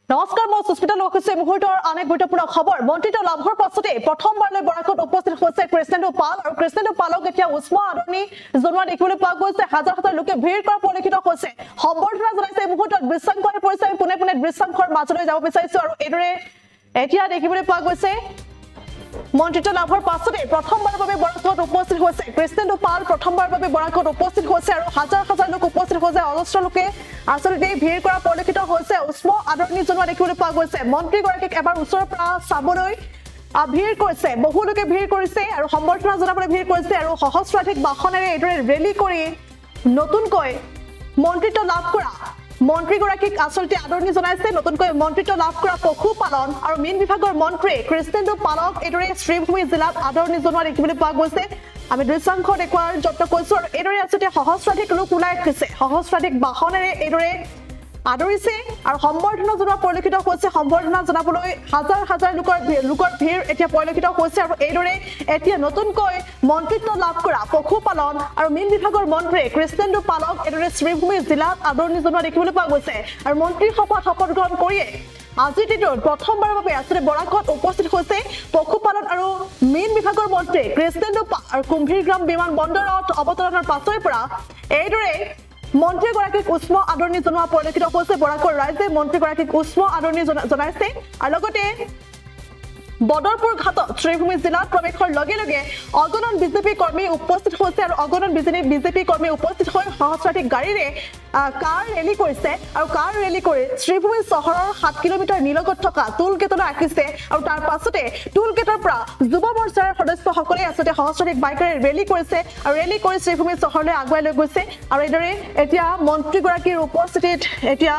নমস্কাৰ মই সুস্মিতা লোকছে মুহূৰ্তৰ আন এক গুৰুত্বপূৰ্ণ খবৰ মন্ত্ৰীত্ব লাভৰ পাছতে প্ৰথমবাৰলৈ বৰাকত উপস্থিত হৈছে কৃষ্ণেন্দু পাল আৰু কৃষ্ণেন্দু পালক এতিয়া উষ্ম আদৰণি জনোৱা দেখিবলৈ পোৱা গৈছে হাজাৰ হাজাৰ লোকে ভিৰ কৰা পৰিলক্ষিত হৈছে সম্বৰ্ধনা জনাইছে মুহূৰ্তত বিশৃংখল পৰিস্থিতি পুনে পুনে বিশৃংখল মাজলৈ যাব বিচাৰিছো আৰু এদৰে এতিয়া দেখিবলৈ পোৱা গৈছে মন্ত্ৰীত্ব লাভৰ পাছতে প্ৰথমবাৰৰ বাবে বৰাকত উপস্থিত হৈছে কৃষ্ণেন্দু পাল প্ৰথমবাৰৰ বাবে বৰাকত উপস্থিত হৈছে আৰু হাজাৰ হাজাৰ লোক উপস্থিত হৈছে অজস্ৰ লোকে আসলতে ভিৰ কৰা পৰিলক্ষিত হৈছে উষ্ম আদৰণি জনোৱা দেখিবলৈ পোৱা গৈছে মন্ত্ৰীগৰাকীক এবাৰ ওচৰৰ পৰা চাবলৈ ভিৰ কৰিছে বহু লোকে ভিৰ কৰিছে আৰু সম্বৰ্ধনা জনাবলৈ ভিৰ কৰিছে আৰু সহস্ৰাধিক বাহনেৰে এদৰে ৰেলী কৰি নতুনকৈ মন্ত্ৰীত্ব লাভ কৰা মন্ত্ৰীগৰাকীক আসলতে আদৰণি জনাইছে নতুনকৈ মন্ত্ৰীত্ব লাভ কৰা পশুপালন আৰু মীন বিভাগৰ মন্ত্ৰী কৃষ্ণেন্দু পালক এদৰে শ্ৰীভূমি জিলাত আদৰণি জনোৱা দেখিবলৈ পোৱা গৈছে আমি দৃশ্যাংশ দেখুৱাৰ যত্ন কৰিছো আৰু এদৰে আসলতে সহস্ৰাধিক লোক ওলাই আহিছে সহস্ৰাধিক বাহনেৰে এদৰে আদৰিছে আৰু সম্বৰ্ধনা জনোৱা পৰিলক্ষিত হৈছে সম্বৰ্ধনা জনাবলৈ হাজাৰ হাজাৰ লোকৰ ভিৰ এতিয়া পৰিলক্ষিত হৈছে আৰু এইদৰে এতিয়া নতুনকৈ মন্ত্ৰীত্ব লাভ কৰা পশুপালন আৰু মীন বিভাগৰ মন্ত্ৰী কৃষ্ণেন্দু পালক এদৰে শ্ৰীভূমি জিলাত আদৰণি জনোৱা দেখিবলৈ পোৱা গৈছে আৰু মন্ত্ৰী শপত গ্ৰহণ কৰিয়ে আজিৰ দিনত প্ৰথমবাৰৰ বাবে আসলে বৰাকত উপস্থিত হৈছে পশুপালন আৰু মীন বিভাগৰ মন্ত্ৰী কৃষ্ণেন্দু পাল আৰু কুম্ভীৰগ্ৰাম বিমান বন্দৰত অৱতৰণৰ পাছৰে পৰা এইদৰে মন্ত্ৰীগৰাকীক উষ্ম আদৰণি জনোৱা পৰিলক্ষিত হৈছে বৰাকৰ ৰাইজে মন্ত্ৰীগৰাকীক উষ্ম আদৰণি জনাইছে আৰু লগতে বদৰপুৰ ঘাটত শ্ৰীভূমি জিলাত প্ৰৱেশৰ লগে লগে অগণন বিজেপি কৰ্মী উপস্থিত হৈছে আৰু অগণন বিজেপি কৰ্মী উপস্থিত হৈ সহস্ৰাধিক গাড়ীৰে কাৰ ৰেলী কৰিছে আৰু কাৰ ৰেলী কৰি শ্ৰীভূমি চহৰৰ 7 কিলোমিটাৰ নিলগত থকা টুল গেটলৈ আহিছে আৰু তাৰ পাছতে টুল গেটৰ পৰা যুৱ মৰ্চাৰ সদস্যসকলে আসলে সহস্ৰাধিক বাইকেৰে ৰেলী কৰিছে আৰু ৰেলী কৰি শ্ৰীভূমি চহৰলৈ আগুৱাই লৈ গৈছে আৰু এইদৰে এতিয়া মন্ত্ৰীগৰাকীৰ উপস্থিতিত এতিয়া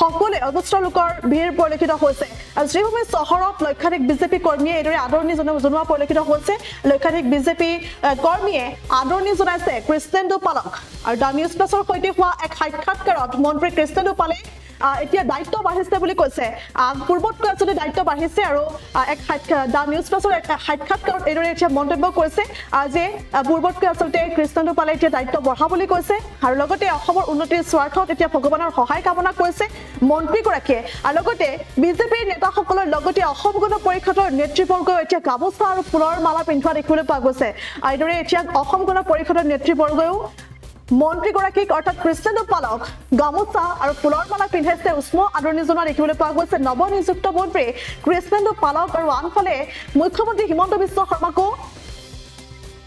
সকলোৱে অজস্ৰ লোকৰ ভিৰ পৰিলক্ষিত হৈছে আৰু শ্ৰীভূমি চহৰত লক্ষাধিক বিজেপি কৰ্মীয়ে এইদৰে আদৰণি জনোৱা পৰিলক্ষিত হৈছে লক্ষাধিক বিজেপি কৰ্মীয়ে আদৰণি জনাইছে কৃষ্ণেন্দু পালক আৰু দা নিউজ প্লাছৰ সৈতে হোৱা এক সাক্ষাৎকাৰত মন্ত্ৰী কৃষ্ণেন্দু পালে এতিয়া দায়িত্ব বাঢ়িছে বুলি কৈছে পূৰ্বতকৈ আসলে দায়িত্ব বাঢ়িছে আৰু এক দা নিউজ প্লাছৰ এক সাক্ষাৎকাৰত এইদৰে এতিয়া মন্তব্য কৰিছে যে পূৰ্বতকৈ আসলে কৃষ্ণেন্দু পালে এতিয়া দায়িত্ব বঢ়া বুলি কৈছে আৰু লগতে অসমৰ উন্নতিৰ স্বাৰ্থত এতিয়া ভগৱানৰ সহায় কামনা কৰিছে মন্ত্ৰীগৰাকীয়ে আৰু লগতে বিজেপিৰ নেতাসকলৰ লগতে অসম গণ পৰিষদৰ নেতৃবৰ্গও এতিয়া গামোচা আৰু ফুলৰ মালা পিন্ধোৱা দেখিবলৈ পোৱা গৈছে এইদৰে এতিয়া অসম গণ পৰিষদৰ নেতৃবৰ্গও মন্ত্ৰীগৰাকীক অৰ্থাৎ কৃষ্ণেন্দু পালক গামোচা আৰু ফুলৰ মালা পিন্ধাইছে উষ্ম আদৰণি জনোৱা দেখিবলৈ পোৱা গৈছে নৱনিযুক্ত মন্ত্ৰী কৃষ্ণেন্দু পালক আৰু আনফালে মুখ্যমন্ত্ৰী হিমন্ত বিশ্ব শৰ্মাকো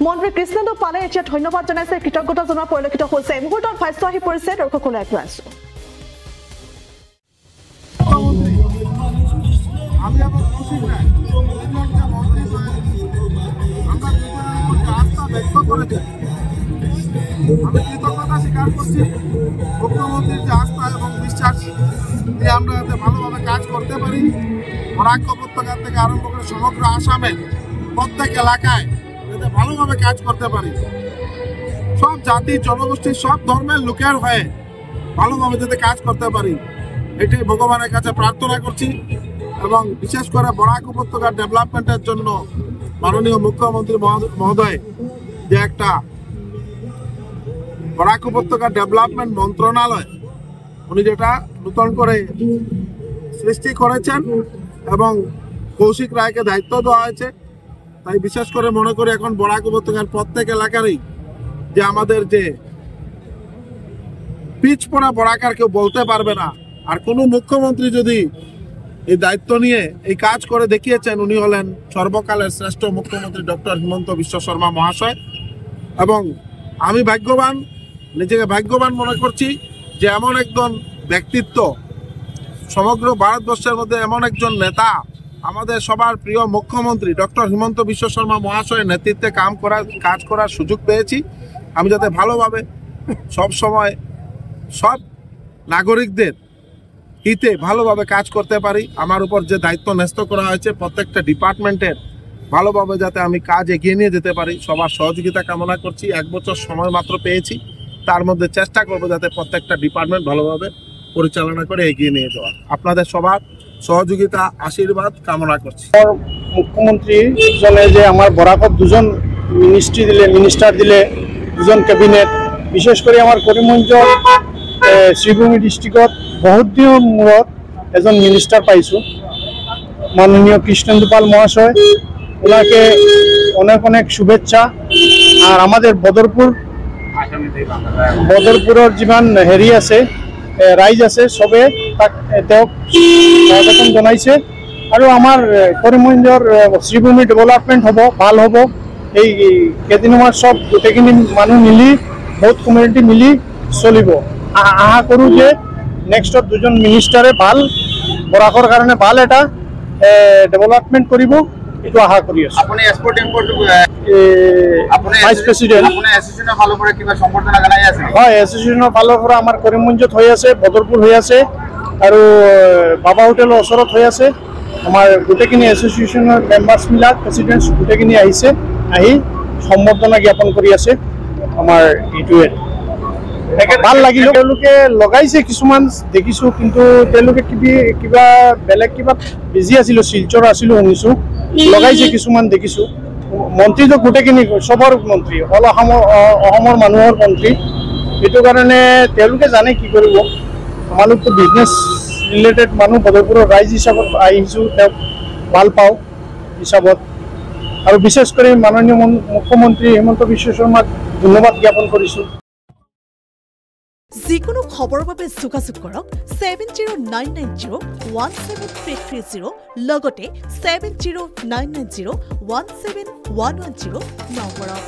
মন্ত্ৰী কৃষ্ণেন্দু পালে এতিয়া ধন্যবাদ জনাইছে কৃতজ্ঞতা জনোৱা পৰিলক্ষিত হৈছে মুহূৰ্তত ভাষ্য আহি পৰিছে দৰ্শকলৈ আগবঢ়াই আছো আমি কৃতজ্ঞতা স্বীকার করছি মুখ্যমন্ত্রীর যে আস্থা এবং বিশ্বাস যে আমরা যাতে ভালোভাবে কাজ করতে পারি বরাক উপত্যকা থেকে আরম্ভ করে সমগ্র আসামে প্রত্যেক এলাকায় যাতে ভালোভাবে কাজ করতে পারি সব জাতি জনগোষ্ঠীর সব ধর্মের লোকের হয়ে ভালোভাবে যাতে কাজ করতে পারি এটি ভগবানের কাছে প্রার্থনা করছি এবং বিশেষ করে বরাক উপত্যকার ডেভেলপমেন্টের জন্য মাননীয় মুখ্যমন্ত্রী মহোদয় যে একটা বরাক উপত্যকা ডেভেলপমেন্ট মন্ত্রণালয় উনি যেটা নতুন করে সৃষ্টি করেছেন এবং কৌশিক রায়কে দায়িত্ব দেওয়া হয়েছে তাই বিশেষ করে মনে করি এখন বরাক উপত্যকার প্রত্যেক এলাকারই যে আমাদের যে পিছপড়া বরাকার কেউ বলতে পারবে না আর কোনো মুখ্যমন্ত্রী যদি এই দায়িত্ব নিয়ে এই কাজ করে দেখিয়েছেন উনি হলেন সর্বকালের শ্রেষ্ঠ মুখ্যমন্ত্রী ডক্টর হিমন্ত বিশ্ব শর্মা মহাশয় এবং আমি ভাগ্যবান নিজেকে ভাগ্যবান মনে করছি যে এমন একজন ব্যক্তিত্ব সমগ্র ভারতবর্ষের মধ্যে এমন একজন নেতা আমাদের সবার প্রিয় মুখ্যমন্ত্রী ডক্টর হিমন্ত বিশ্ব শর্মা মহাশয়ের নেতৃত্বে কাজ করার সুযোগ পেয়েছি আমি যাতে ভালোভাবে সব সময় সব নাগরিকদের হিতে ভালোভাবে কাজ করতে পারি আমার উপর যে দায়িত্ব ন্যস্ত করা হয়েছে প্রত্যেকটা ডিপার্টমেন্টের ভালোভাবে যাতে আমি কাজ এগিয়ে নিয়ে যেতে পারি সবার সহযোগিতা কামনা করছি 1 বছর সময় মাত্র পেয়েছি তার মধ্যে চেষ্টা করব যাতে প্রত্যেকটা ডিপার্টমেন্ট ভালোভাবে পরিচালনা করে এগিয়ে নিয়ে যাওয়া আপনাদের সবার সহযোগিতা আশীর্বাদ কামনা করছি মুখ্যমন্ত্রী জনে যে আমার বরাকত দুজন মিনিস্টার দিলে দুজন ক্যাবিনেট বিশেষ করে আমার করিমগঞ্জ শ্রীভূমি ডিস্ট্রিক্টত বহুত দিনৰ মূৰত এজন মিনিস্টার পাইছো মাননীয় কৃষ্ণেন্দু পাল মহাশয় ওনাকে অনেক অনেক শুভেচ্ছা আর আমাদের বদরপুরের যিমান হেৰি আছে ৰাইজ আছে সবে তাক তেওঁক স্বাগতম জনাইছে আৰু আমাৰ কৰিমগঞ্জৰ শ্ৰীভূমি ডেভেলপমেণ্ট হ'ব ভাল হ'ব এই কেইদিনমান সব গোটেইখিনি মানুহ মিলি বহুত কমিউনিটি মিলি চলিব আশা কৰোঁ যে নেক্সটত দুজন মিনিষ্টাৰে ভাল বৰাকৰ কাৰণে ভাল এটা ডেভেলপমেণ্ট কৰিব এইটো আশা কৰি আছোঁ আপুনি এক্সপোৰ্ট ইম্পোৰ্ট আপুনি ভাইস প্ৰেচিডেণ্ট আপুনি এসোসিয়েশনৰ ফালৰ পৰা কিবা সম্বৰ্ধনা জনাই আছে হয় এছ'চিয়েশ্যনৰ ফালৰ পৰা আমাৰ কৰিমগঞ্জত হৈ আছে বদৰপুৰ হৈ আছে আৰু বাবা হোটেলৰ ওচৰত হৈ আছে আমাৰ গোটেইখিনি এছ'চিয়েশ্যনৰ মেম্বাৰ্ছবিলাক প্ৰেচিডেণ্টছ গোটেইখিনি আহিছে আহি সম্বৰ্ধনা জ্ঞাপন কৰি আছে আমাৰ এইটোৱে ভাল লাগিল তেওঁলোকে লগাইছে কিছুমান দেখিছোঁ কিন্তু তেওঁলোকে কিবা বেলেগ কিবা বিজি আছিলোঁ শিলচৰ আছিলোঁ শুনিছোঁ লগাইছে কিছুমান দেখিছোঁ মন্ত্ৰীটো গোটেইখিনি চবৰ মন্ত্ৰী অল অসমৰ মানুহৰ মন্ত্ৰী সেইটো কাৰণে তেওঁলোকে জানে কি কৰিব আমালোকতো বিজনেছ ৰিলেটেড মানুহ বদৰপুৰৰ ৰাইজ হিচাপত আহিছোঁ তেওঁক ভাল পাওঁ হিচাপত আৰু বিশেষ কৰি মাননীয় মুখ্যমন্ত্ৰী হিমন্ত বিশ্ব শৰ্মাক ধন্যবাদ জ্ঞাপন কৰিছোঁ যিকোনো খবৰৰ বাবে যোগাযোগ কৰক 7099017330 লগতে 7099017110 নম্বৰত